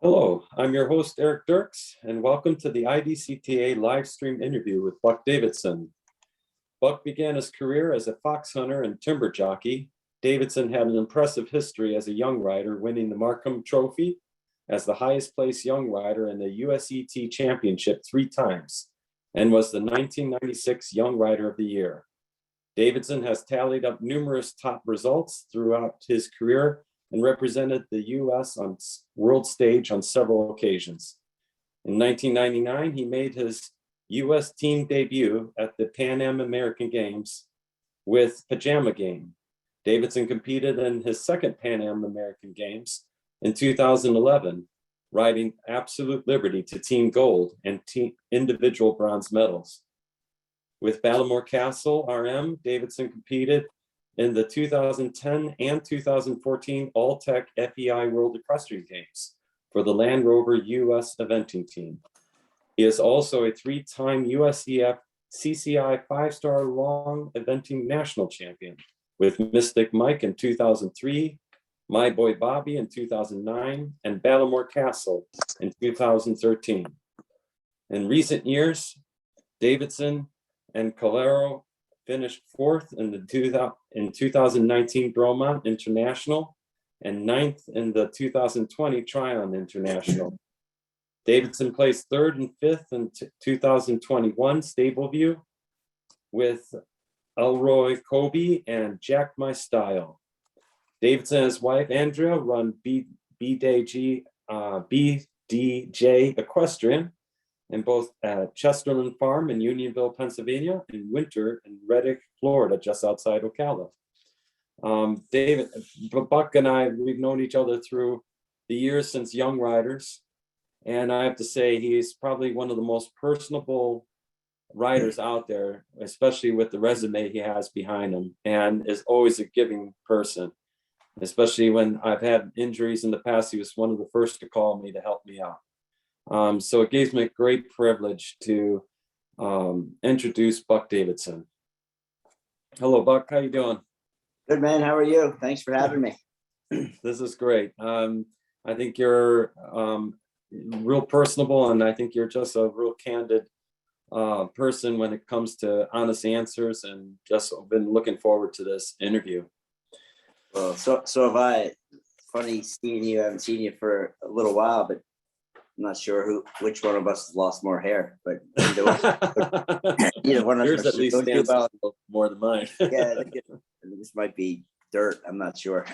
Hello, I'm your host, Eric Dierks, and welcome to the IDCTA live stream interview with Buck Davidson. Buck began his career as a fox hunter and timber jockey. Davidson had an impressive history as a young rider, winning the Markham Trophy as the highest placed young rider in the USET Championship 3 times, and was the 1996 Young Rider of the Year. Davidson has tallied up numerous top results throughout his career and represented the U.S. on world stage on several occasions. In 1999, he made his U.S. team debut at the Pan Am American Games with Pajama Game. Davidson competed in his second Pan Am American Games in 2011, riding Absolute Liberty to team gold and team individual bronze medals. With Baltimore Castle RM, Davidson competed in the 2010 and 2014 All-Tech FEI World Equestrian Games for the Land Rover US eventing team. He is also a 3-time USEF CCI 5-star long eventing national champion with Mystic Mike in 2003, My Boy Bobby in 2009, and Baltimore Castle in 2013. In recent years, Davidson and Calero finished 4th in the 2019 Bromont International and 9th in the 2020 Tryon International. Davidson placed 3rd and 5th in 2021 Stableview with Elroy Kobe and Jack My Style. Davidson and his wife Andrea run BDJ Equestrian in both Chesterland Farm in Unionville, Pennsylvania, and Winter in Reddick, Florida, just outside Ocala. Buck and I, we've known each other through the years since young riders. And I have to say, he's probably one of the most personable riders out there, especially with the resume he has behind him, and is always a giving person. Especially when I've had injuries in the past, he was one of the first to call me to help me out. So it gives me a great privilege to introduce Buck Davidson. Hello, Buck. How you doing? Good, man. How are you? Thanks for having me. This is great. I think you're real personable, and I think you're just a real candid person when it comes to honest answers, and just been looking forward to this interview. Well, so have I. Funny seeing you. I haven't seen you for a little while, but I'm not sure which one of us has lost more hair, but either one of Yours us at least stands out more than mine. Yeah, this might be dirt. I'm not sure.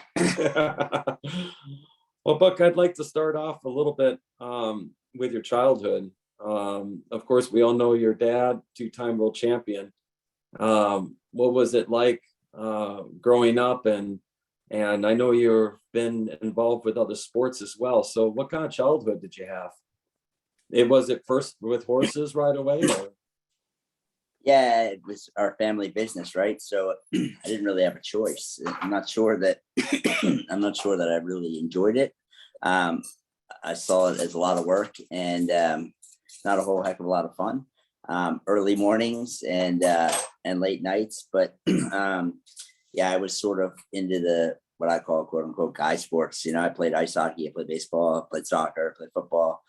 Well, Buck, I'd like to start off a little bit with your childhood. Of course, we all know your dad, 2-time world champion. What was it like growing up? And I know you've been involved with other sports as well. So what kind of childhood did you have? Was it first with horses right away? Or? Yeah, it was our family business, right? So I didn't really have a choice. I'm not sure that I really enjoyed it. I saw it as a lot of work and not a whole heck of a lot of fun. Early mornings and late nights, but yeah, I was sort of into what I call quote unquote guy sports. You know, I played ice hockey, I played baseball, I played soccer, I played football.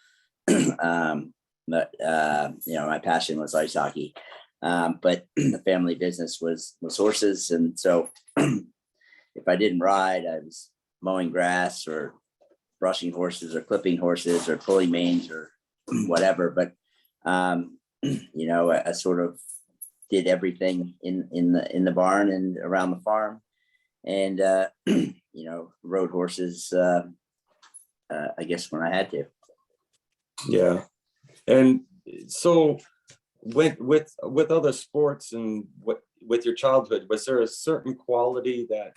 But my passion was ice hockey. But the family business was horses. And so if I didn't ride, I was mowing grass or brushing horses or clipping horses or pulling manes or whatever. But, I sort of did everything in the barn and around the farm, and rode horses I guess when I had to. Yeah. And so with other sports and with your childhood, was there a certain quality that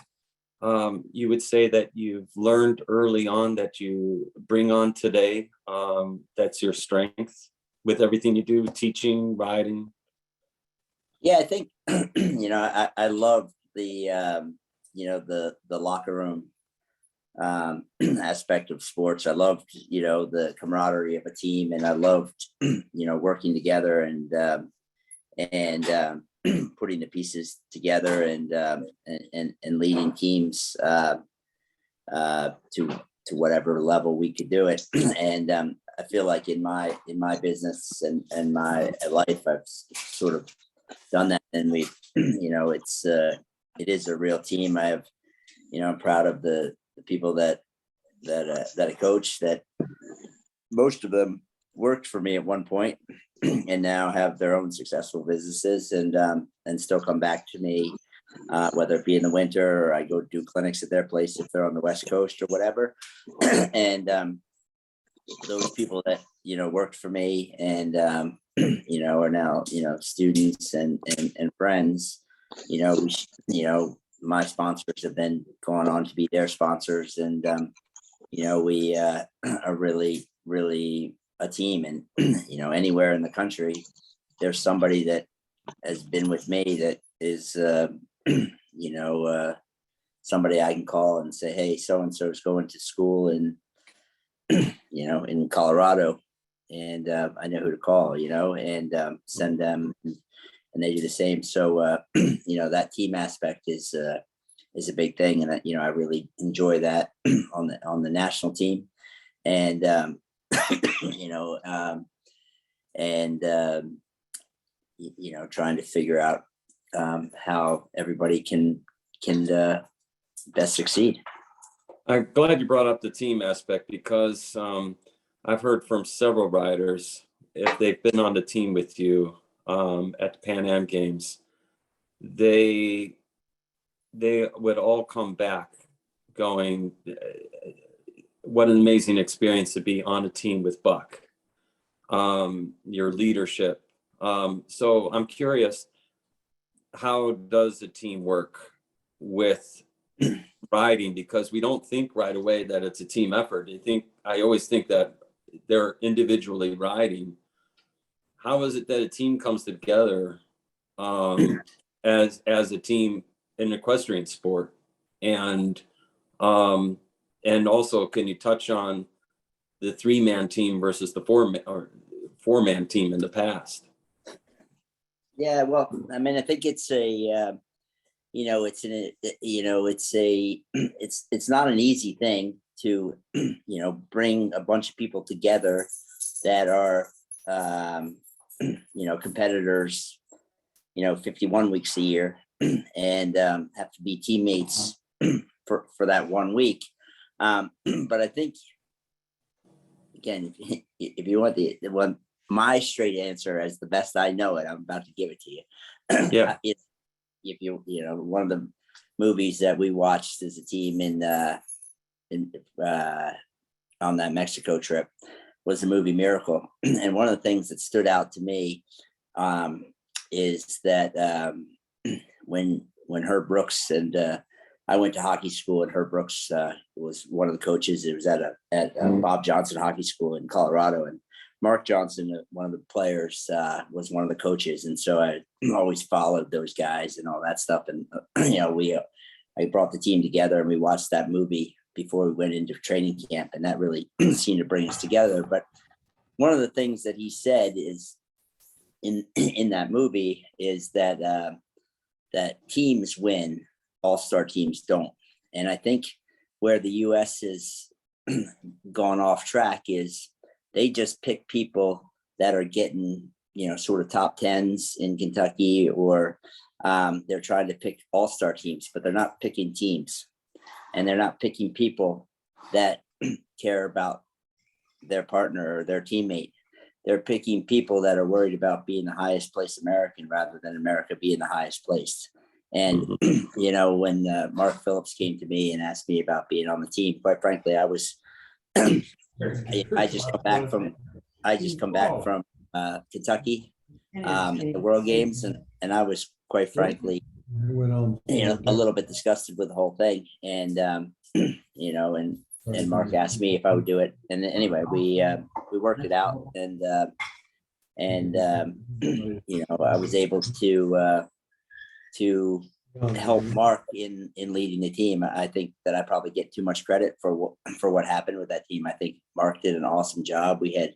you would say that you've learned early on that you bring on today, that's your strength with everything you do, teaching, riding? Yeah, I think I love the locker room aspect of sports. I loved the camaraderie of a team, and I loved working together and putting the pieces together and leading teams to to whatever level we could do it. And I feel like in my business and my life, I've sort of done that. And we, it is a real team. I have, I'm proud of the people that I coach, that most of them worked for me at one point and now have their own successful businesses and still come back to me, whether it be in the winter or I go do clinics at their place if they're on the West Coast or whatever. And those people that, worked for me and, are now, students and friends, my sponsors have then gone on to be their sponsors. And, we are really, really a team. And, anywhere in the country, there's somebody that has been with me that is, somebody I can call and say, hey, so-and-so is going to school in, in Colorado. And I know who to call, and send them, and they do the same. So, that team aspect is a big thing. And, I really enjoy that on the national team. And, trying to figure out how everybody can best succeed. I'm glad you brought up the team aspect because I've heard from several riders, if they've been on the team with you at the Pan Am Games, they would all come back going, what an amazing experience to be on a team with Buck, your leadership. So I'm curious, how does the team work with riding? Because we don't think right away that it's a team effort. I always think that they're individually riding. How is it that a team comes together as a team in equestrian sport? And also, can you touch on the 3-man team versus the 4-man team in the past? Yeah, well, I mean, I think it's it's not an easy thing to, bring a bunch of people together that are, competitors, 51 weeks a year and have to be teammates for that 1 week. But I think, again, if you want the one, my straight answer as the best I know it, I'm about to give it to you. Yeah. If one of the movies that we watched as a team on that Mexico trip was the movie Miracle. And one of the things that stood out to me is that when Herb Brooks and I went to hockey school, and Herb Brooks was one of the coaches. It was at Bob Johnson Hockey School in Colorado, and Mark Johnson, one of the players, was one of the coaches. And so I always followed those guys and all that stuff. And, I brought the team together and we watched that movie before we went into training camp. And that really seemed to bring us together. But one of the things that he said is in that movie is that that teams win, all-star teams don't. And I think where the U.S. has gone off track is they just pick people that are getting, sort of top 10s in Kentucky, or they're trying to pick all-star teams, but they're not picking teams, and they're not picking people that care about their partner or their teammate. They're picking people that are worried about being the highest placed American rather than America being the highest placed. And, when Mark Phillips came to me and asked me about being on the team, quite frankly, I was, I just come back from Kentucky, the World Games, and I was quite frankly, a little bit disgusted with the whole thing. And and Mark asked me if I would do it, and anyway, we worked it out, and I was able to help Mark in leading the team. I think that I probably get too much credit for what happened with that team. I think Mark did an awesome job. We had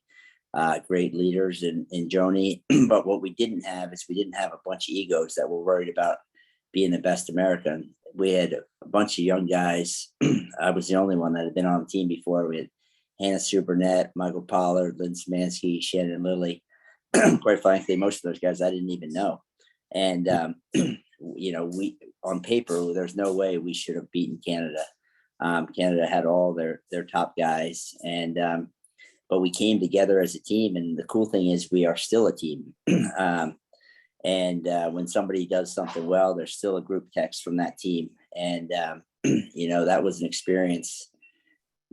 great leaders in Joni, but what we didn't have is we didn't have a bunch of egos that were worried about being the best American. we had a bunch of young guys. I was the only one that had been on the team before. We had Hannah Supernet, Michael Pollard, Lynn Smansky, Shannon Lilly. Quite frankly, most of those guys I didn't even know. And, we on paper, there's no way we should have beaten Canada. Canada had all their top guys. And, but we came together as a team. And the cool thing is we are still a team. And when somebody does something well, there's still a group text from that team. And, that was an experience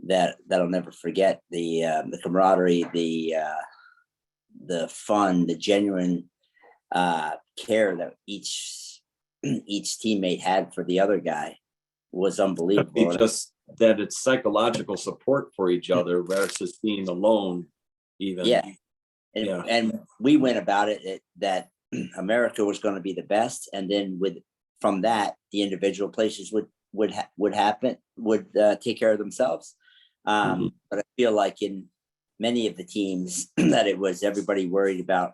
that I'll never forget. The camaraderie, the fun, the genuine care that each teammate had for the other guy was unbelievable. It's just that it's psychological support for each other versus being alone even. Yeah. And we went about it that America was going to be the best. And then from that, the individual places would take care of themselves. But I feel like in many of the teams that it was everybody worried about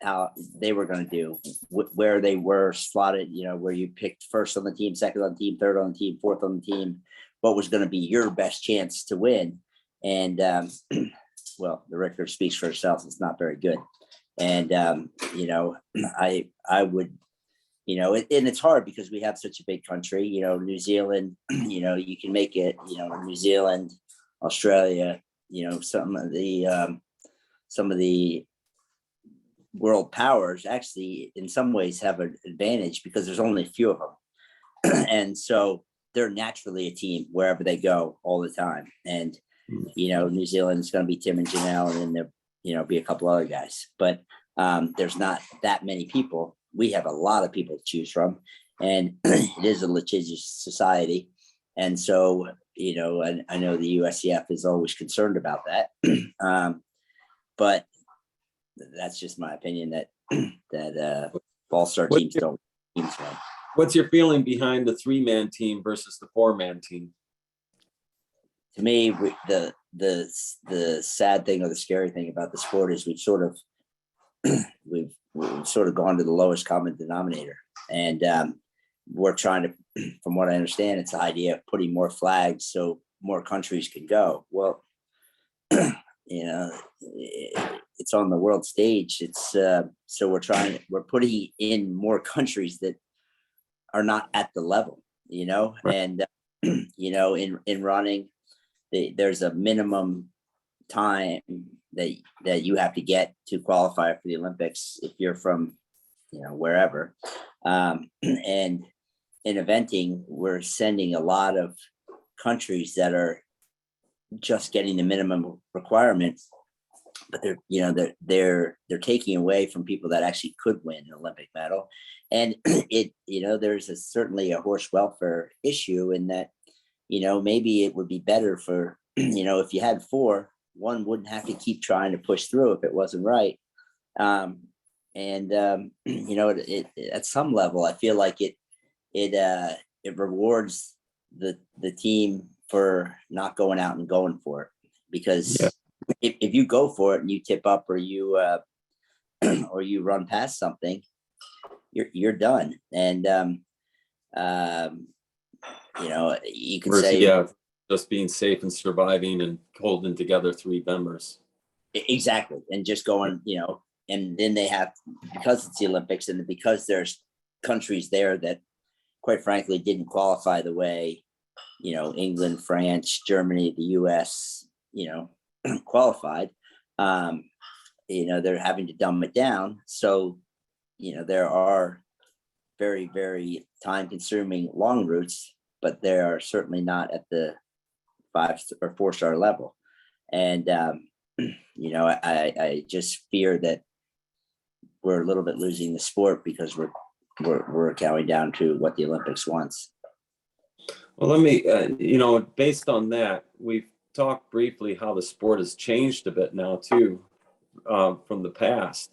how they were going to do, where they were slotted, where you picked first on the team, second on the team, third on the team, fourth on the team, what was going to be your best chance to win. And, well, the record speaks for itself. It's not very good. And, I would, and it's hard because we have such a big country, New Zealand, you can make it, New Zealand, Australia, some of the world powers actually in some ways have an advantage because there's only a few of them. And so they're naturally a team wherever they go all the time. And, New Zealand is going to be Tim and Janelle, and then there'll be a couple other guys, but there's not that many people. We have a lot of people to choose from, and it is a litigious society. And so, I know the USCF is always concerned about that. But that's just my opinion that all-star teams don't teams from. What's your feeling behind the 3-man team versus the 4-man team? To me, the sad thing or the scary thing about the sport is we've sort of gone to the lowest common denominator, and we're trying to, from what I understand, it's the idea of putting more flags so more countries can go. Well, it's on the world stage. It's so we're putting in more countries that are not at the level, right. And in running, there's a minimum time that you have to get to qualify for the Olympics if you're from wherever. And in eventing, we're sending a lot of countries that are just getting the minimum requirements, but they're taking away from people that actually could win an Olympic medal. And there's certainly a horse welfare issue in that, maybe it would be better for, if you had 4, one wouldn't have to keep trying to push through if it wasn't right. At some level, I feel like it rewards the team for not going out and going for it, because if you go for it and you tip up or you run past something, you're done. And you can say just being safe and surviving and holding together 3 members. Exactly. And just going, and then they have, because it's the Olympics and because there's countries there that quite frankly didn't qualify the way, England, France, Germany, the US, qualified, they're having to dumb it down. So, there are very, very time consuming long routes, but they are certainly not at the 5 or 4-star level. And, I just fear that we're a little bit losing the sport because we're counting down to what the Olympics wants. Well, let me, based on that, we've talked briefly how the sport has changed a bit now too, from the past.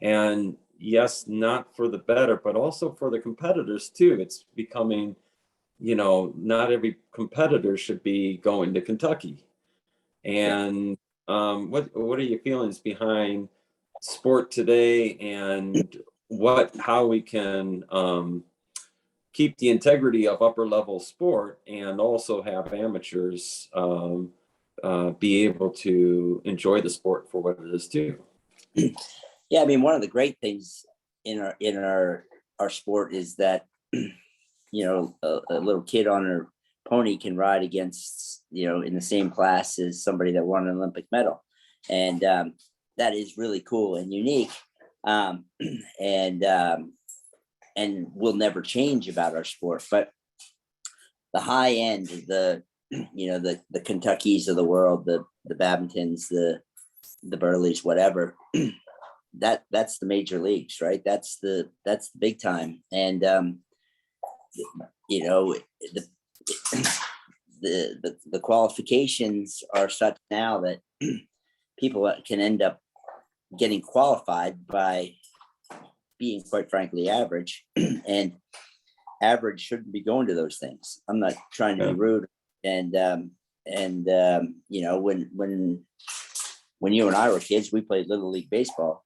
And yes, not for the better, but also for the competitors too. It's becoming, not every competitor should be going to Kentucky. And what are your feelings behind sport today, and how we can keep the integrity of upper level sport and also have amateurs be able to enjoy the sport for what it is too. Yeah, I mean, one of the great things in our sport is that a little kid on her pony can ride against in the same class as somebody that won an Olympic medal, and that is really cool and unique, and will never change about our sport. But the high end, the Kentuckys of the world, the Babingtons, the Burleys, whatever. That's the major leagues, right? That's the big time. And the qualifications are such now that people can end up getting qualified by being, quite frankly, average. And average shouldn't be going to those things. I'm not trying to be rude. And when you and I were kids, we played Little League baseball,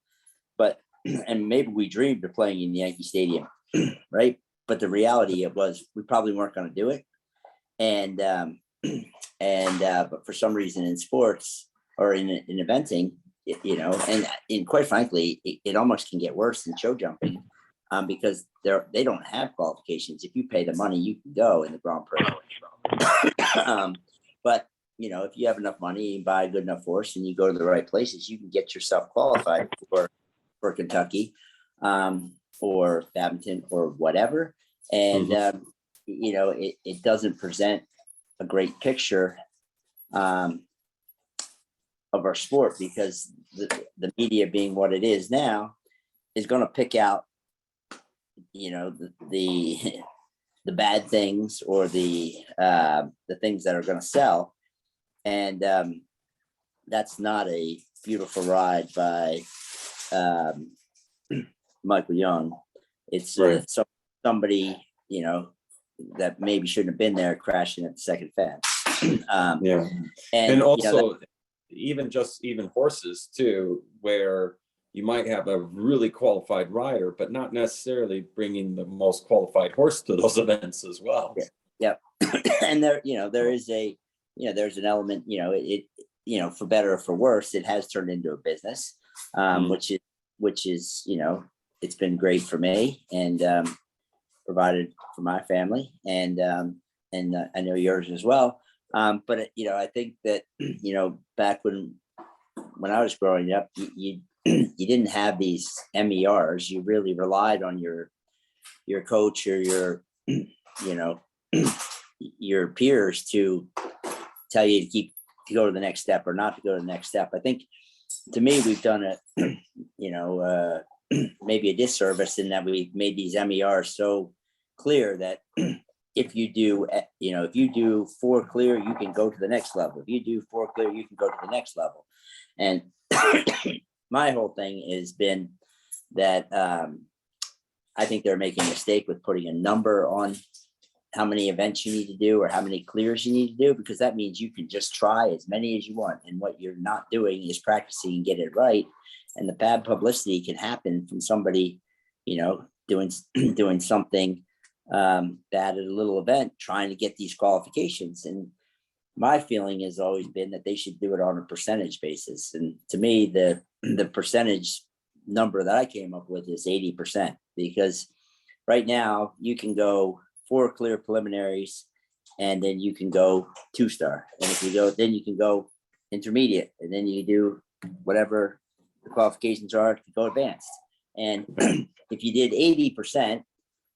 and maybe we dreamed of playing in Yankee Stadium, right? But the reality was we probably weren't going to do it. But for some reason in sports or in eventing, and quite frankly, it almost can get worse than show jumping, because they don't have qualifications. If you pay the money, you can go in the Grand Prix. But if you have enough money, you buy a good enough horse and you go to the right places, you can get yourself qualified for Kentucky, or Badminton or whatever. And, it doesn't present a great picture of our sport, because the media, being what it is now, is going to pick out, the bad things, or the things that are going to sell. And that's not a beautiful ride by Michael Young. It's right. Somebody, that maybe shouldn't have been there, crashing at the second fence. And also, even horses too, where you might have a really qualified rider, but not necessarily bringing the most qualified horse to those events as well. Yeah. And there is there's an element, for better or for worse, it has turned into a business, which is, it's been great for me, and provided for my family, and I know yours as well. But I think that back when I was growing up, you didn't have these MERs. You really relied on your coach or your peers to tell you to go to the next step or not to go to the next step. I think, to me, we've done maybe a disservice in that we've made these MERs so clear that if you do 4 clear, you can go to the next level. If you do 4 clear, you can go to the next level. And my whole thing has been that I think they're making a mistake with putting a number on how many events you need to do or how many clears you need to do, because that means you can just try as many as you want. And what you're not doing is practicing and get it right. And the bad publicity can happen from somebody, doing something bad at a little event, trying to get these qualifications. And my feeling has always been that they should do it on a percentage basis. And to me, the percentage number that I came up with is 80%, because right now you can go 4 clear preliminaries, and then you can go 2-star. And if you go, then you can go intermediate, and then you do whatever the qualifications are to go advanced. And if you did 80%,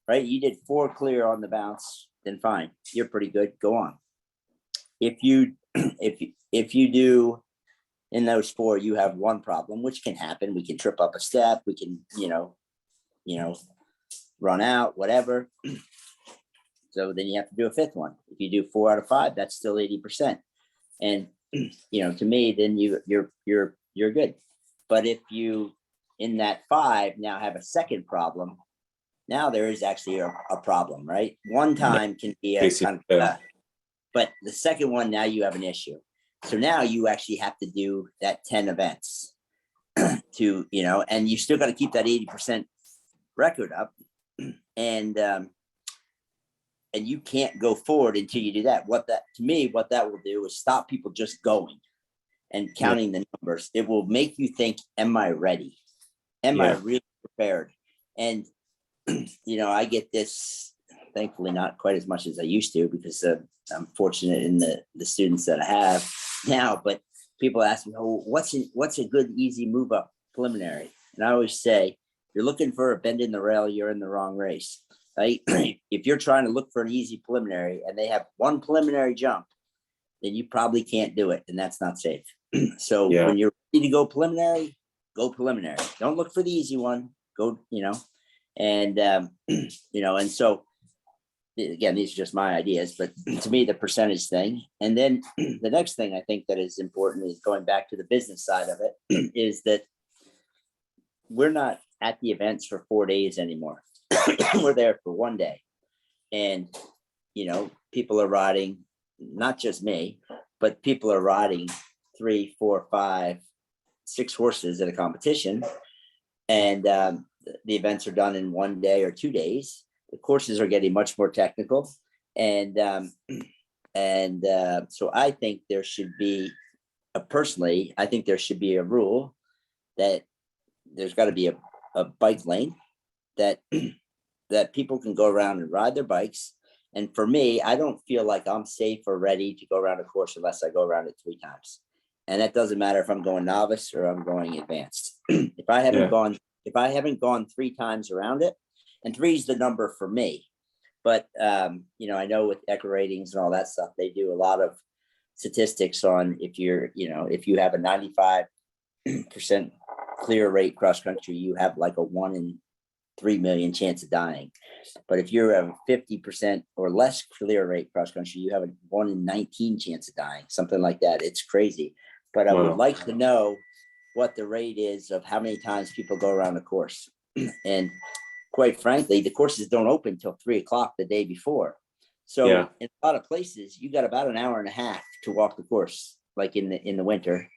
right, you did 4 clear on the bounce, then fine, you're pretty good, go on. If you do in those 4, you have 1 problem, which can happen. We can trip up a step, we can, run out, whatever. So then you have to do a 5th one. If you do 4 out of 5, that's still 80%. And to me, then you're good. But if you, in that 5, now have a second problem, now there is actually a problem, right? One time can be a kind of, but the second one, now you have an issue. So now you actually have to do that 10 events to, and you still got to keep that 80% record up. And and you can't go forward until you do that. What that will do is stop people just going and counting the numbers. It will make you think, am I ready? Am I really prepared? And, I get this, thankfully, not quite as much as I used to, because I'm fortunate in the students that I have now, but people ask me, oh, what's a good, easy move up preliminary? And I always say, you're looking for a bend in the rail, you're in the wrong race. Right? If you're trying to look for an easy preliminary and they have one preliminary jump, then you probably can't do it, and that's not safe. So when you're ready to go preliminary, Don't look for the easy one. Go, and and so again, these are just my ideas, but to me, the percentage thing. And then the next thing I think that is important is going back to the business side of it, is that we're not at the events for 4 days anymore. We're there for 1 day. And, people are riding, not just me, but people are riding 3, 4, 5, 6 horses at a competition. And the events are done in 1 day or 2 days. The courses are getting much more technical. And so I think there should be, personally, I think there should be a rule that there's got to be a bike lane that that people can go around and ride their bikes. And for me, I don't feel like I'm safe or ready to go around a course unless I go around it 3 times. And that doesn't matter if I'm going novice or I'm going advanced. If I haven't gone 3 times around it, and 3 is the number for me. But I know with Echo ratings and all that stuff, they do a lot of statistics on if you have a 95% clear rate cross country, you have like a 1 in 3 million chance of dying. But if you're a 50% or less clear rate cross country, you have a 1 in 19 chance of dying, something like that. It's crazy. But I would like to know what the rate is of how many times people go around the course. And quite frankly, the courses don't open till 3:00 the day before. So in a lot of places, you got about an hour and a half to walk the course, like in the winter,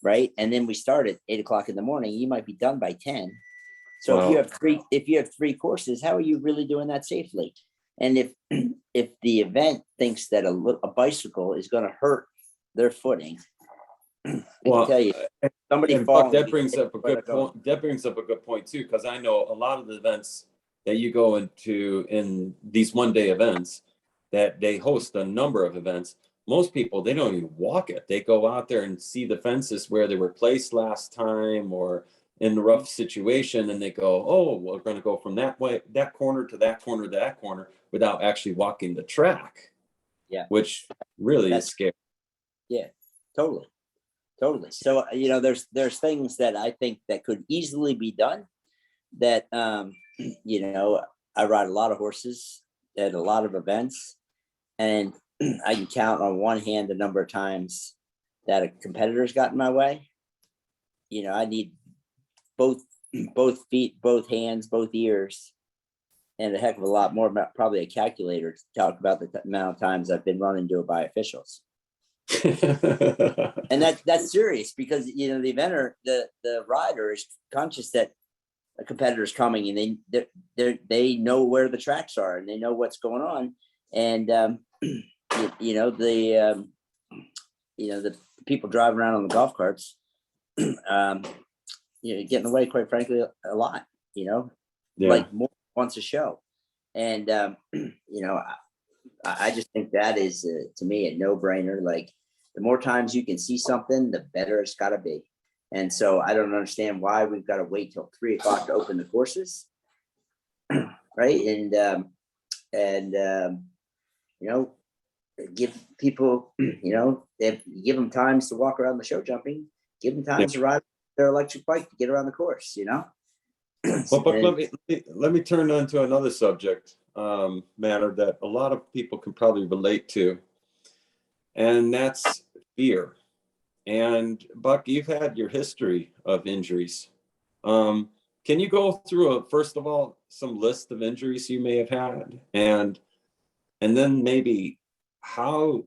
right? And then we start at 8:00 in the morning. You might be done by 10. So if you have three courses, how are you really doing that safely? And if the event thinks that a bicycle is going to hurt their footing, I can tell you, somebody falling. That brings up a good point. That brings up a good point too, because I know a lot of the events that you go into in these 1 day events, that they host a number of events. Most people, they don't even walk it. They go out there and see the fences where they were placed last time or in the rough situation, and they go, oh, we're going to go from that way, that corner to that corner to that corner, without actually walking the track. Yeah, which really is scary. Yeah, totally. So there's things that I think that could easily be done. That I ride a lot of horses at a lot of events, and I can count on one hand the number of times that a competitor's got in my way. I need both feet, both hands, both ears, and a heck of a lot more, probably a calculator, to talk about the amount of times I've been run into by officials. And that's serious, because the eventer, the rider is conscious that a competitor is coming, and they know where the tracks are and they know what's going on. And the people driving around on the golf carts get in the way, quite frankly, a lot, like more once a show. And I just think that is to me a no-brainer. Like, the more times you can see something, the better it's got to be. And so I don't understand why we've got to wait till 3:00 to open the courses, right? And give people, give them times to walk around the show jumping, give them time to ride their electric bike to get around the course, Well, but let me turn on to another subject matter that a lot of people can probably relate to, and that's fear. And Buck, you've had your history of injuries. Can you go through first of all, some list of injuries you may have had, and then maybe how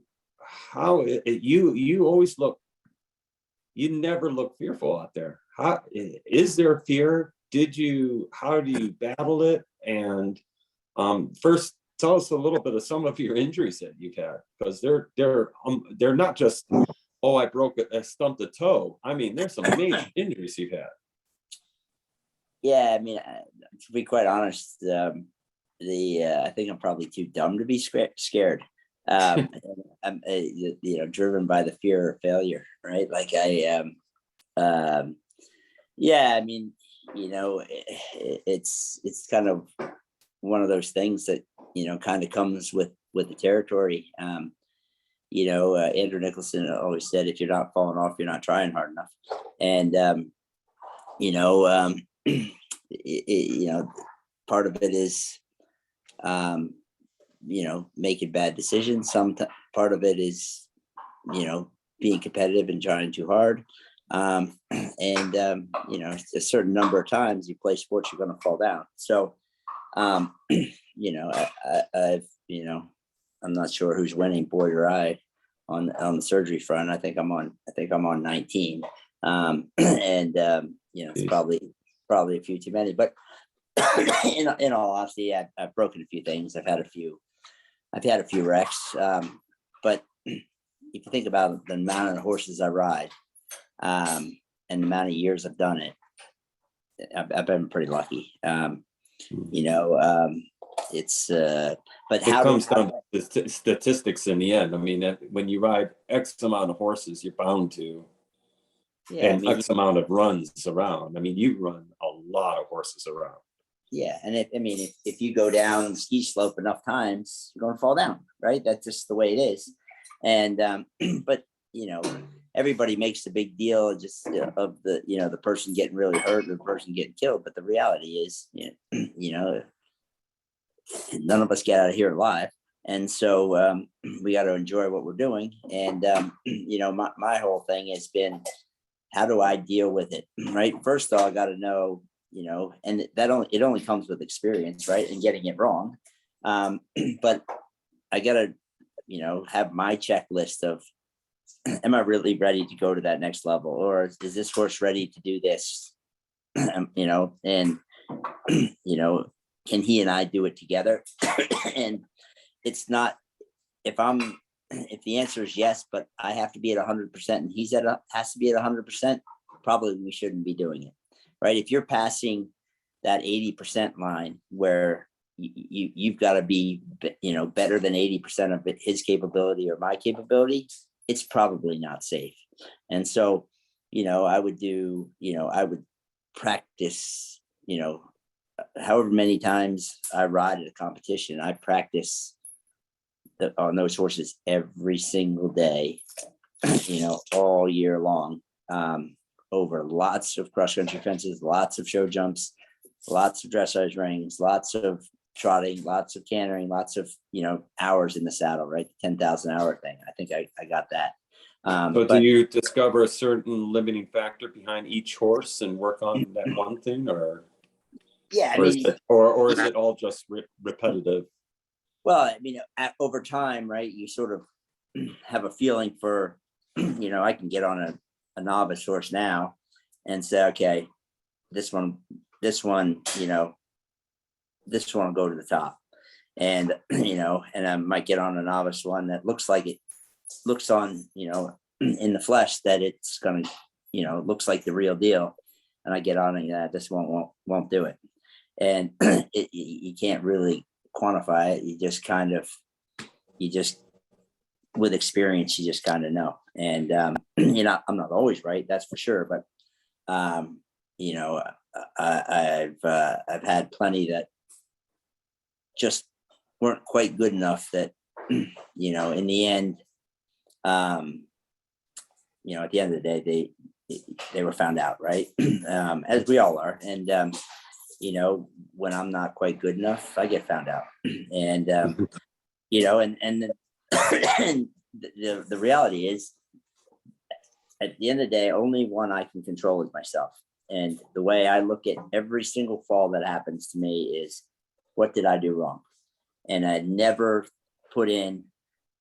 you always look, you never look fearful out there. How is there fear? How do you battle it? And first, tell us a little bit of some of your injuries that you've had, because they're not just, oh, I stumped a toe. I mean, there's some major injuries you've had. Yeah, I mean, to be quite honest, I think I'm probably too dumb to be scared. I'm driven by the fear of failure, right? Like yeah, I mean, it's kind of one of those things that kind of comes with the territory. Andrew Nicholson always said, if you're not falling off, you're not trying hard enough. And part of it is making bad decisions. Part of it is being competitive and trying too hard. A certain number of times you play sports, you're going to fall down. So I've I'm not sure who's winning, boy or I, on the surgery front. I think I'm on 19. It's probably a few too many, but in all honesty, I've broken a few things. I've had a few wrecks. But if you think about the amount of horses I ride, and the amount of years I've done it, I've been pretty lucky. It's but it comes down to statistics in the end. I mean, when you ride X amount of horses, you're bound to, X amount of runs around. I mean, you run a lot of horses around. Yeah, and if you go down the ski slope enough times, you're going to fall down, right? That's just the way it is. And but everybody makes a big deal just of the person getting really hurt or the person getting killed. But the reality is, none of us get out of here alive. And so we got to enjoy what we're doing. And, my whole thing has been, how do I deal with it? Right. First of all, I got to know, and it only comes with experience, right? And getting it wrong. But I got to, have my checklist of, am I really ready to go to that next level? Or is this horse ready to do this? Can he and I do it together? And it's not, if the answer is yes, but I have to be at 100% and has to be at 100%, probably we shouldn't be doing it, right? If you're passing that 80% line where you've got to be, better than 80% of his capability or my capability, it's probably not safe. And so, I would practice, however many times I ride at a competition, I practice on those horses every single day, all year long, over lots of cross country fences, lots of show jumps, lots of dressage rings, lots of trotting, lots of cantering, lots of, hours in the saddle, right? 10,000 hour thing. I think I got that. But do you discover a certain limiting factor behind each horse and work on that one thing, or? Yeah, or is it all just repetitive? Well, over time, right, you sort of have a feeling for, I can get on a novice horse now and say, okay, this one, will go to the top. And, and I might get on a novice one that looks on, in the flesh that it's going to, looks like the real deal. And I get on it, this one won't do it. And you can't really quantify it. With experience, you just kind of know. And, I'm not always right, that's for sure. But, I've had plenty that just weren't quite good enough that, in the end, at the end of the day, they were found out, right? As we all are. And, when I'm not quite good enough, I get found out. And, and the reality is, at the end of the day, only one I can control is myself. And the way I look at every single fall that happens to me is, what did I do wrong? And I never put in,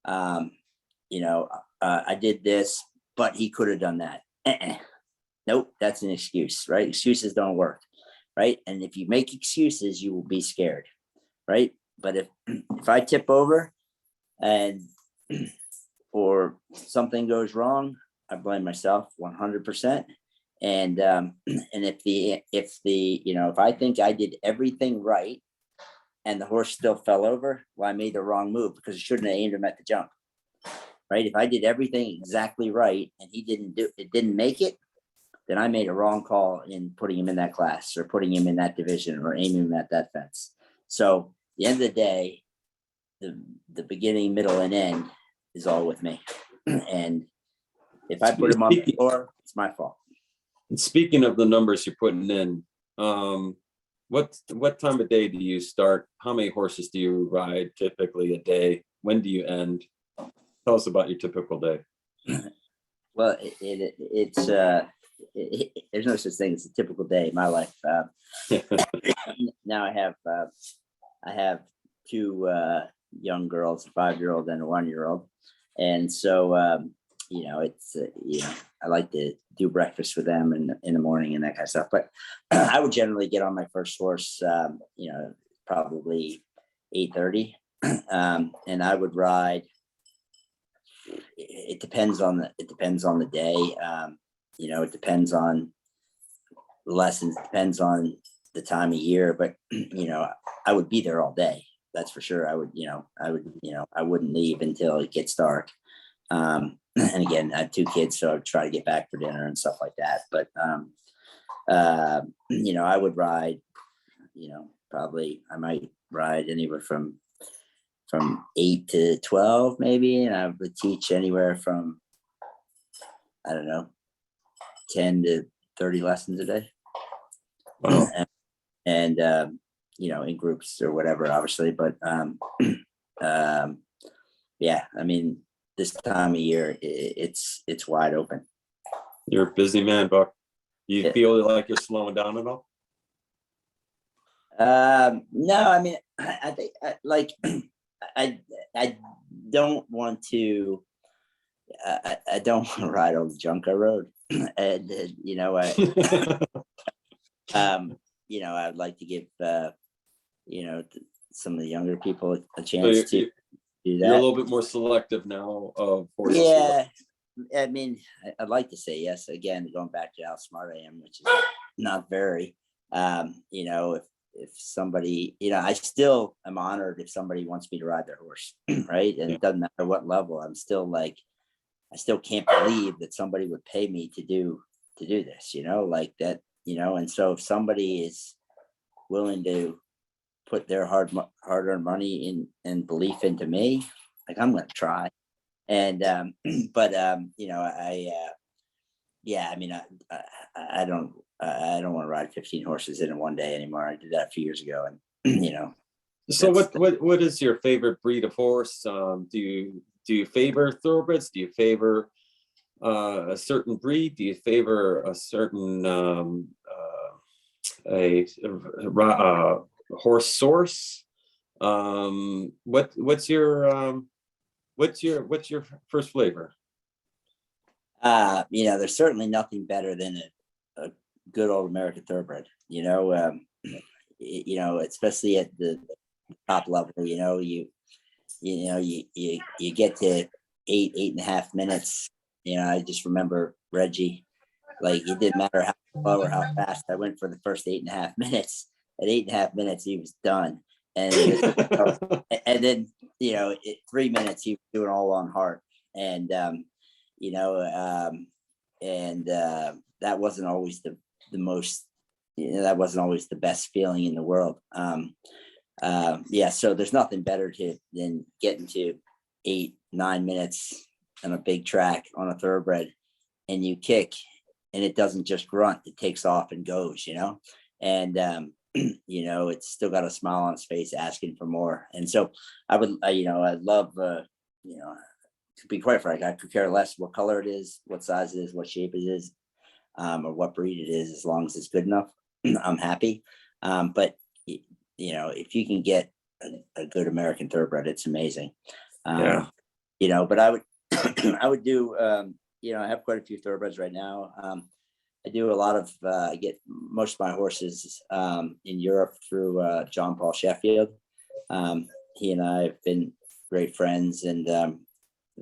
I did this, but he could have done that. Nope, that's an excuse, right? Excuses don't work, right? And if you make excuses, you will be scared, right? but if I tip over and or something goes wrong, I blame myself 100%. And if if I think I did everything right and the horse still fell over, well, I made the wrong move because I shouldn't have aimed him at the jump. Right? If I did everything exactly right and he didn't make it, then I made a wrong call in putting him in that class or putting him in that division or aiming him at that fence. So at the end of the day, the beginning, middle, and end is all with me. And if I put him on the floor, it's my fault. And speaking of the numbers you're putting in, what time of day do you start? How many horses do you ride typically a day? When do you end? Tell us about your typical day. Well, there's no such thing as a typical day in my life. Now I have two young girls, a 5-year-old and a 1-year-old, and so I like to do breakfast with them in the morning and that kind of stuff. But I would generally get on my first horse, probably 8:30, and I would ride. It depends on the day. It depends on the lessons, it depends on the time of year, but I would be there all day. That's for sure. I wouldn't leave until it gets dark. And again, I have 2 kids, so I try to get back for dinner and stuff like that. But I would ride, probably I might ride anywhere from 8 to 12 maybe, and I would teach anywhere from, I don't know, 10 to 30 lessons a day. Wow. And in groups or whatever, obviously. But yeah, I mean, this time of year, it's wide open. You're a busy man, Buck. You feel like you're slowing down at all? No, I mean, I think I don't want to. I don't want to ride all the junk I rode, and I'd like to give some of the younger people a chance to do that. You're a little bit more selective now of horses. Yeah, I mean, I'd like to say yes. Again, going back to how smart I am, which is not very. If somebody, I still am honored if somebody wants me to ride their horse, right? And it doesn't matter what level. I'm still like, I still can't believe that somebody would pay me to do this, like that, and so if somebody is willing to put their hard-earned money in and belief into me, like, I'm going to try. And I don't want to ride 15 horses in one day anymore. I did that a few years ago, and So what is your favorite breed of horse? Do you favor thoroughbreds? Do you favor a certain breed? Do you favor a certain horse source? What's your first flavor? There's certainly nothing better than a good old American thoroughbred. Especially at the top level. You get to 8.5 minutes. I just remember Reggie. Like, it didn't matter how slow or how fast I went for the first 8.5 minutes. At 8.5 minutes, he was done. And then 3 minutes he was doing all on heart. And that wasn't always the most. That wasn't always the best feeling in the world. So there's nothing better than getting to 8-9 minutes on a big track on a thoroughbred, and you kick, and it doesn't just grunt; it takes off and goes. And it's still got a smile on its face, asking for more. And so I love, to be quite frank, I could care less what color it is, what size it is, what shape it is, or what breed it is, as long as it's good enough. I'm happy. But if you can get a good American thoroughbred, it's amazing. But I would, I would do, I have quite a few thoroughbreds right now. I do a lot of, I get most of my horses in Europe through John Paul Sheffield. He and I have been great friends, and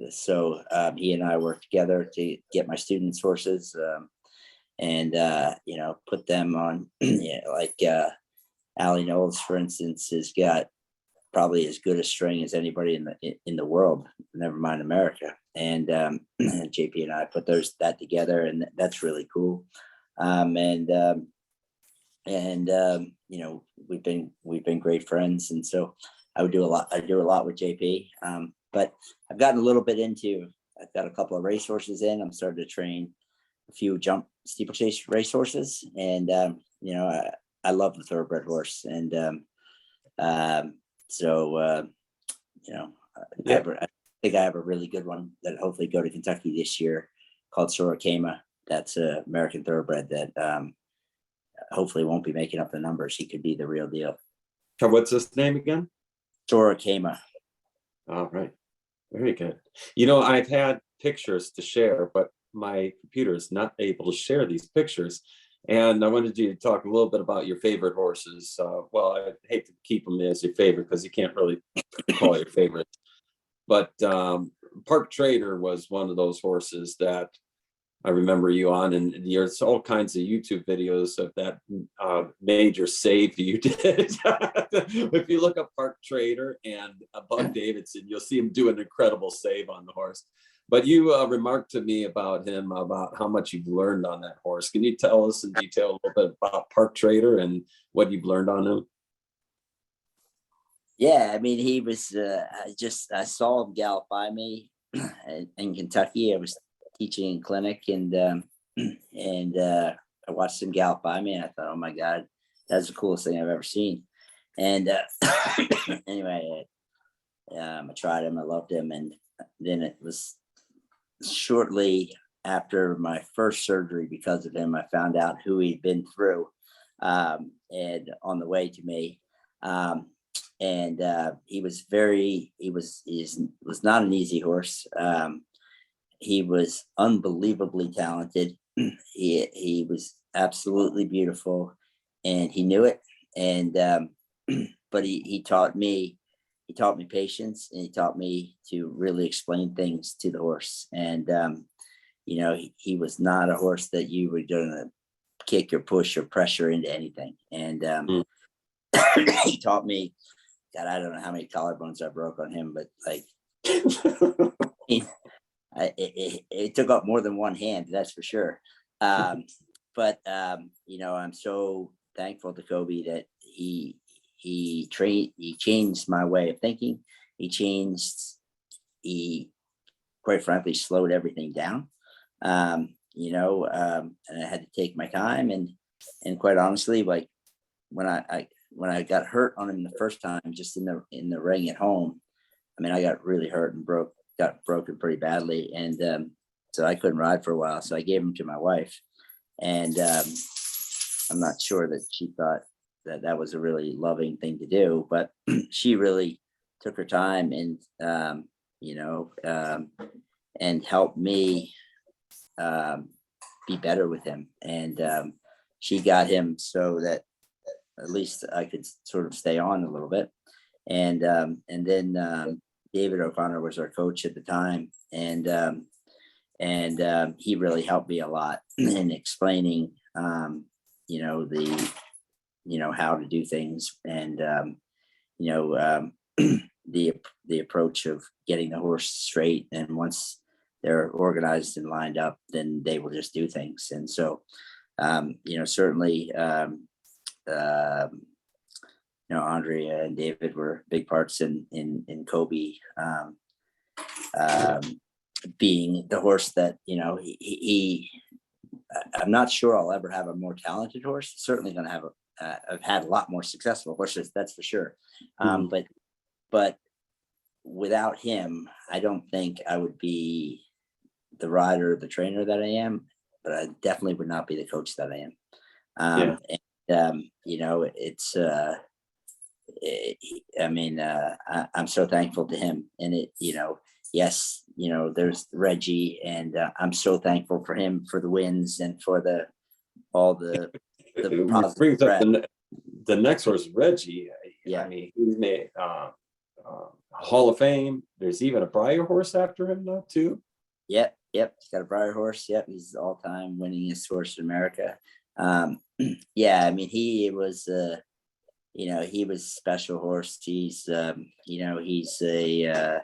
so he and I work together to get my students horses, and put them on. Like Allie Knowles, for instance, has got probably as good a string as anybody in the world, never mind America. And JP and I put that together, and that's really cool. We've been great friends, and so I do a lot with JP. But I've gotten a little bit into. I've got a couple of racehorses in. I'm starting to train a few jump steeplechase racehorses, and I love the thoroughbred horse, and Yeah. I think I have a really good one that hopefully go to Kentucky this year called Sorokema. That's an American thoroughbred that hopefully won't be making up the numbers. He could be the real deal. So what's his name again? Sorokema. All right. Very good. You know, I've had pictures to share, but my computer is not able to share these pictures. And I wanted you to talk a little bit about your favorite horses. Well, I hate to keep them as your favorite because you can't really call your favorite. But Park Trader was one of those horses that I remember you on, and there's all kinds of YouTube videos of that major save you did. If you look up Park Trader and Buck Davidson, you'll see him do an incredible save on the horse. But you remarked to me about him, about how much you've learned on that horse. Can you tell us in detail a little bit about Park Trader and what you've learned on him? Yeah, I mean, he was. I saw him gallop by me in Kentucky. I was teaching in clinic, and I watched him gallop by me, and I thought, oh my God, that's the coolest thing I've ever seen. And anyway, I tried him, I loved him, and then it was shortly after my first surgery because of him, I found out who he'd been through, and on the way to me. He was not an easy horse. He was unbelievably talented. He was absolutely beautiful, and he knew it. And but he taught me patience, and he taught me to really explain things to the horse. And he was not a horse that you were going to kick or push or pressure into anything. And he taught me. God, I don't know how many collarbones I broke on him, but like it took up more than one hand, that's for sure. I'm so thankful to Kobe that he changed my way of thinking. He quite frankly slowed everything down. And I had to take my time, and quite honestly, like when I got hurt on him the first time, just in the ring at home, I mean, I got really hurt and got broken pretty badly. And so I couldn't ride for a while. So I gave him to my wife. And I'm not sure that she thought that was a really loving thing to do, but she really took her time and, and helped me be better with him. And she got him so that at least I could sort of stay on a little bit. And then David O'Connor was our coach at the time. And he really helped me a lot in explaining, how to do things, and, the approach of getting the horse straight. And once they're organized and lined up, then they will just do things. And so, certainly, Andrea and David were big parts in Kobe being the horse that, I'm not sure I'll ever have a more talented horse. Certainly going to have I've had a lot more successful horses, that's for sure. But without him, I don't think I would be the rider, the trainer that I am, but I definitely would not be the coach that I am. I'm so thankful to him. And yes, there's Reggie, and I'm so thankful for him for the wins and for all the It brings up the next horse, Reggie. Yeah. I mean, he's made Hall of Fame. There's even a Briar horse after him now too. Yep. He's got a Briar horse. Yep. He's the all-time winningest horse in America. Yeah. I mean, he was, he was a special horse. He's, he's a,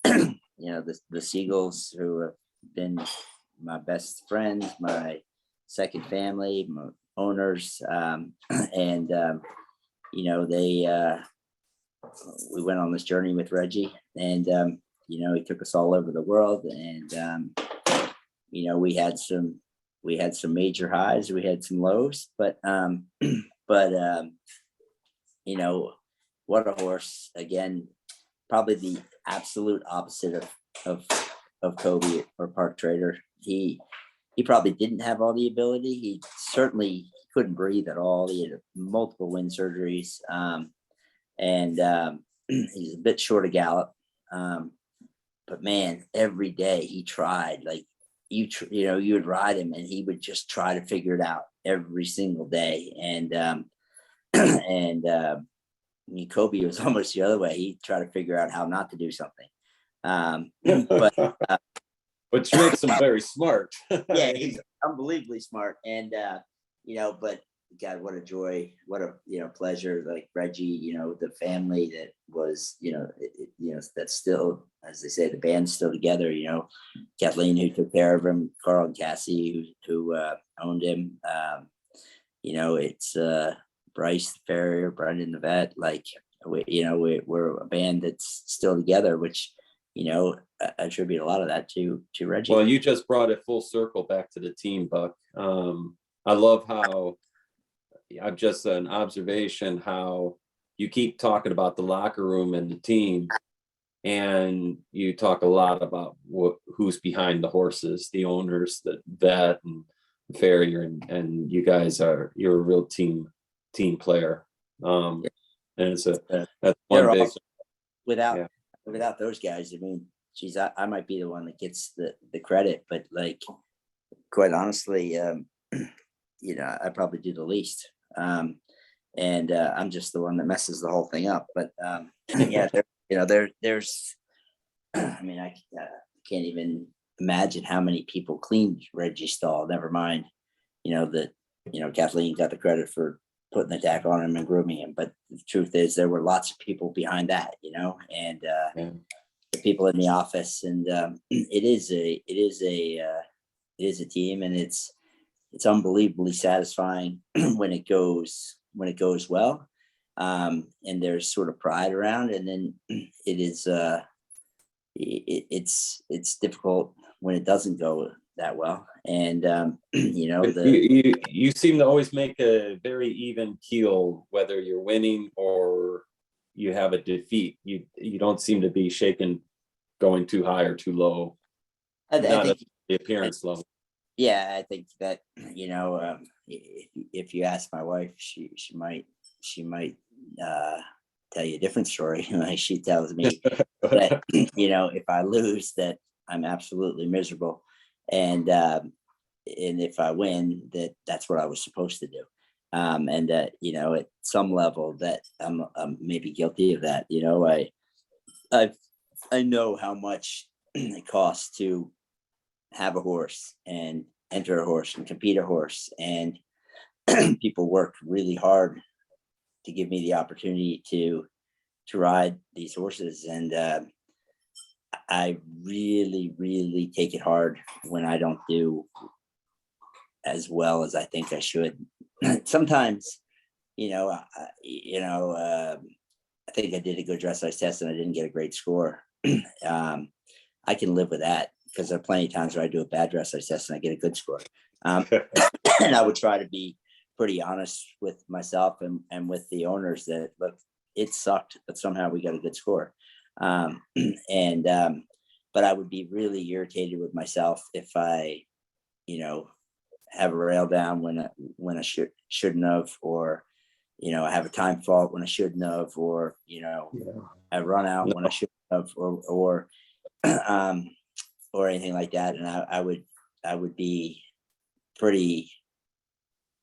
the Seagulls, who have been my best friends, my second family, my owners, and they we went on this journey with Reggie, and he took us all over the world, and we had some major highs, we had some lows, but what a horse. Again, probably the absolute opposite of Kobe or Park Trader. He probably didn't have all the ability. He certainly couldn't breathe at all. He had multiple wind surgeries, and he's a bit short of gallop. But man, every day he tried. Like you would ride him, and he would just try to figure it out every single day. And Kobe was almost the other way. He tried to figure out how not to do something. But which makes him very smart. Yeah, he's unbelievably smart. And but God, what a joy, what a pleasure. Like Reggie, the family that was, that's still, as they say, the band's still together. Kathleen, who took care of him, Carl and Cassie, who owned him. It's Bryce the farrier, Brendan the vet. Like we're a band that's still together, which I attribute a lot of that to Reggie. Well, you just brought it full circle back to the team, Buck. I love how, I've just an observation, how you keep talking about the locker room and the team, and you talk a lot about who's behind the horses, the owners, the vet and the farrier, and you guys you're a real team player. And it's that's one big. Without those guys, I mean, geez, I might be the one that gets the credit, but like, quite honestly, I probably do the least. And I'm just the one that messes the whole thing up. But yeah, there's, I mean, I can't even imagine how many people cleaned Reggie's stall. Never mind, Kathleen got the credit for putting the tack on him and grooming him. But the truth is, there were lots of people behind that, and the people in the office, and it is a team, and it's unbelievably satisfying when it goes well, and there's sort of pride around, and then it is it's difficult when it doesn't go that well. And you seem to always make a very even keel, whether you're winning or you have a defeat. You don't seem to be shaken, going too high or too low. I think the appearance level. Yeah, I think that if you ask my wife, she might tell you a different story. Like, she tells me that if I lose, that I'm absolutely miserable, and if I win, that's what I was supposed to do, and that at some level that I'm maybe guilty of that. I know how much it costs to have a horse and enter a horse and compete a horse, and people work really hard to give me the opportunity to ride these horses, and I really, really take it hard when I don't do as well as I think I should. Sometimes, I think I did a good dressage test and I didn't get a great score. I can live with that, because there are plenty of times where I do a bad dressage test and I get a good score. And I would try to be pretty honest with myself and with the owners that, look, it sucked, but somehow we got a good score. But I would be really irritated with myself if I, have a rail down when I shouldn't have, or, I have a time fault when I shouldn't have, or, I run out when I shouldn't have, or anything like that. And I would be pretty,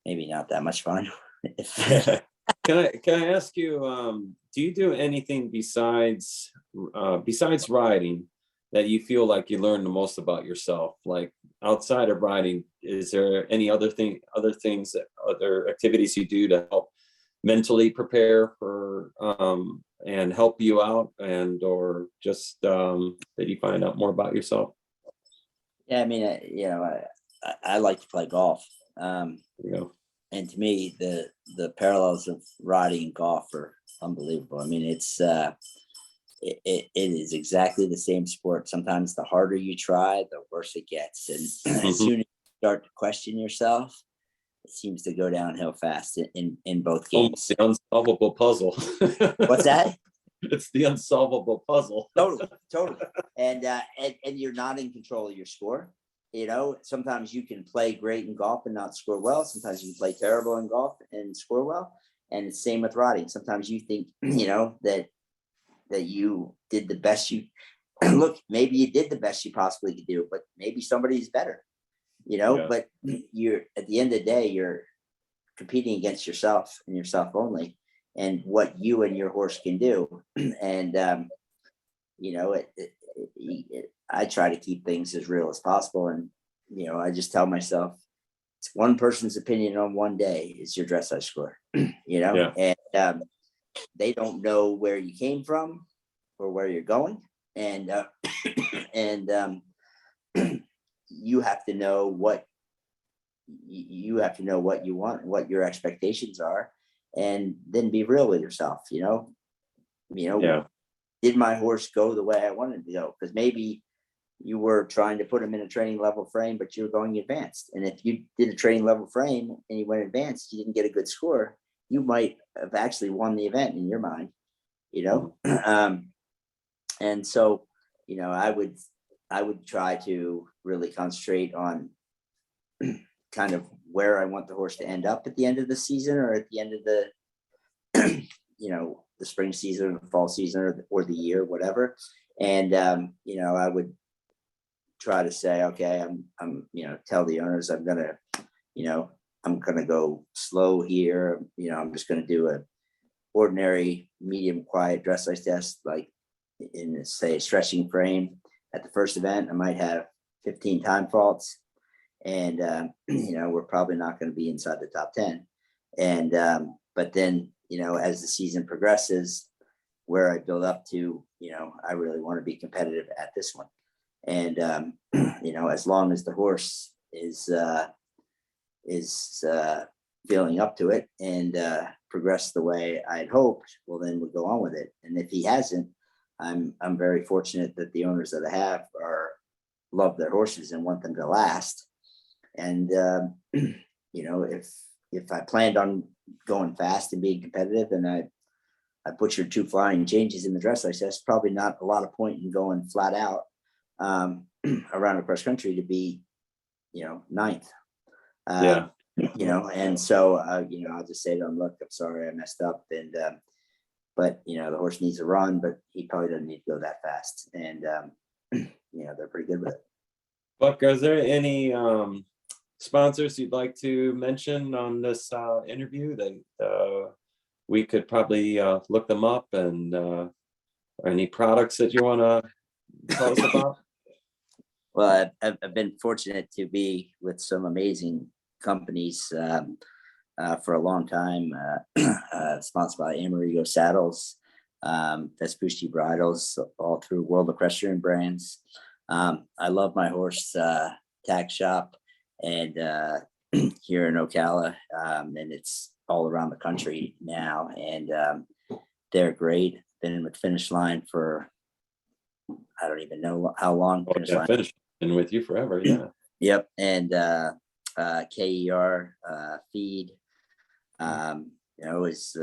maybe not that much fun if Can I ask you, do you do anything besides riding that you feel like you learn the most about yourself? Like outside of riding, is there any other activities you do to help mentally prepare for and help you out, and or just that you find out more about yourself? Yeah, I mean, I like to play golf. You know, And to me, the parallels of riding and golf are unbelievable. I mean, it is exactly the same sport. Sometimes the harder you try, the worse it gets. And as Mhm. soon as you start to question yourself, it seems to go downhill fast in both Almost games. the unsolvable puzzle. What's that? It's the unsolvable puzzle. Totally, totally. And you're not in control of your score. Sometimes you can play great in golf and not score well. Sometimes you can play terrible in golf and score well. And it's same with riding. Sometimes you think, that you did the best you look, maybe you did the best you possibly could do, but maybe somebody's better, Yeah. but you're at the end of the day, you're competing against yourself and yourself only, and what you and your horse can do. And you know, I try to keep things as real as possible. And, I just tell myself it's one person's opinion on one day is your dressage score, Yeah. and they don't know where you came from or where you're going. And, and you have to know what you want, what your expectations are, and then be real with yourself. Yeah. Did my horse go the way I wanted to go? Because maybe you were trying to put him in a training level frame, but you were going advanced. And if you did a training level frame and you went advanced, you didn't get a good score, you might have actually won the event in your mind, you know? And so, I would try to really concentrate on kind of where I want the horse to end up at the end of the season, or at the end of the, the spring season, or the fall season, or the year, whatever. And, I would try to say, okay, tell the owners I'm going to go slow here. I'm just going to do a ordinary medium quiet dressage test, like in say a stretching frame. At the first event, I might have 15 time faults, and we're probably not going to be inside the top 10. And but then, as the season progresses, where I build up to, I really want to be competitive at this one. And as long as the horse is feeling up to it and progress the way I'd hoped, well, then we'll go on with it. And if he hasn't, I'm very fortunate that the owners that I have love their horses and want them to last. And if I planned on going fast and being competitive, and I butchered 2 flying changes in the dressage, that's probably not a lot of point in going flat out around the cross country to be, ninth. Yeah. And so, I'll just say to them, look, I'm sorry I messed up. And, but, the horse needs a run, but he probably doesn't need to go that fast. And, they're pretty good with it. Buck, are there any sponsors you'd like to mention on this interview that we could probably look them up, and any products that you want to tell us about? Well, I've been fortunate to be with some amazing companies for a long time, sponsored by Amerigo Saddles, Vespucci Bridles, all through World Equestrian Brands. I love my horse tack shop, and here in Ocala, and it's all around the country now, and they're great. Been with Finish Line for I don't even know how long. Oh, yeah, Finish been with you forever, yeah. Yep, and KER feed. Is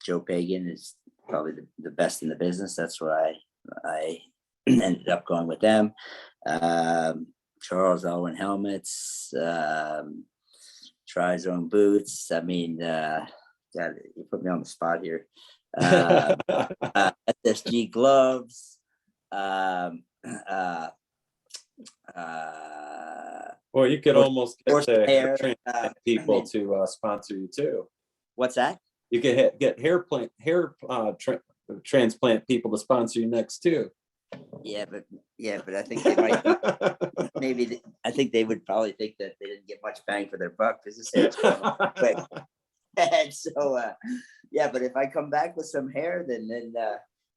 Joe Pagan is probably the best in the business. That's why I ended up going with them. Charles Owen helmets, Trizone boots. I mean, God, you put me on the spot here. SSG gloves. Well, you could almost get the hair, training people to sponsor you too. What's that? You could get transplant people to sponsor you next too. Yeah, but I think they might I think they would probably think that they didn't get much bang for their buck because this hair's growing quick. And so yeah, but if I come back with some hair, then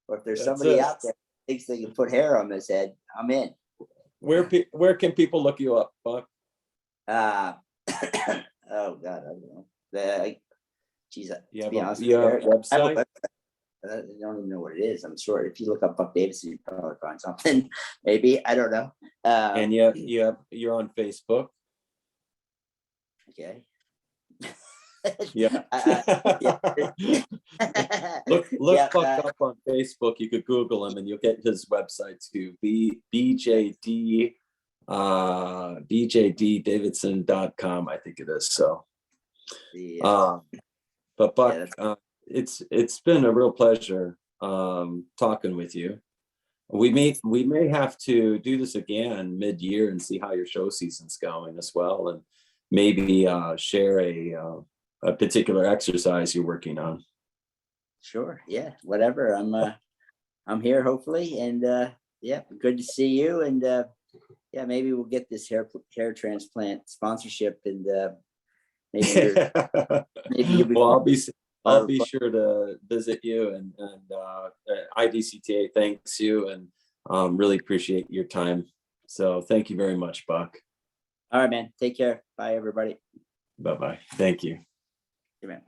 or if there's somebody out there who thinks they can put hair on this head, I'm in. Where can people look you up, Buck? Oh God, I don't know. Geez, You to be honest, have a I have a website? website. I don't even know what it is. I'm sure if you look up Buck Davidson, you probably find something. Maybe, I don't know. And you're on Facebook. Okay. Yeah. Yeah. Look Yeah, Buck up on Facebook. You could Google him and you'll get his website too. bjddavidson.com, I think it is. So but Buck, it's been a real pleasure talking with you. We may have to do this again mid-year and see how your show season's going as well, and maybe share a particular exercise you're working on. sure. Yeah, whatever. I'm here hopefully, and yeah, good to see you. And yeah, maybe we'll get this hair transplant sponsorship, and maybe you'll be. Well, I'll be sure to visit you, and IDCTA thanks you, and really appreciate your time. So thank you very much, Buck. All right, man. Take care. Bye, everybody. Bye-bye. Thank you. Hey, man.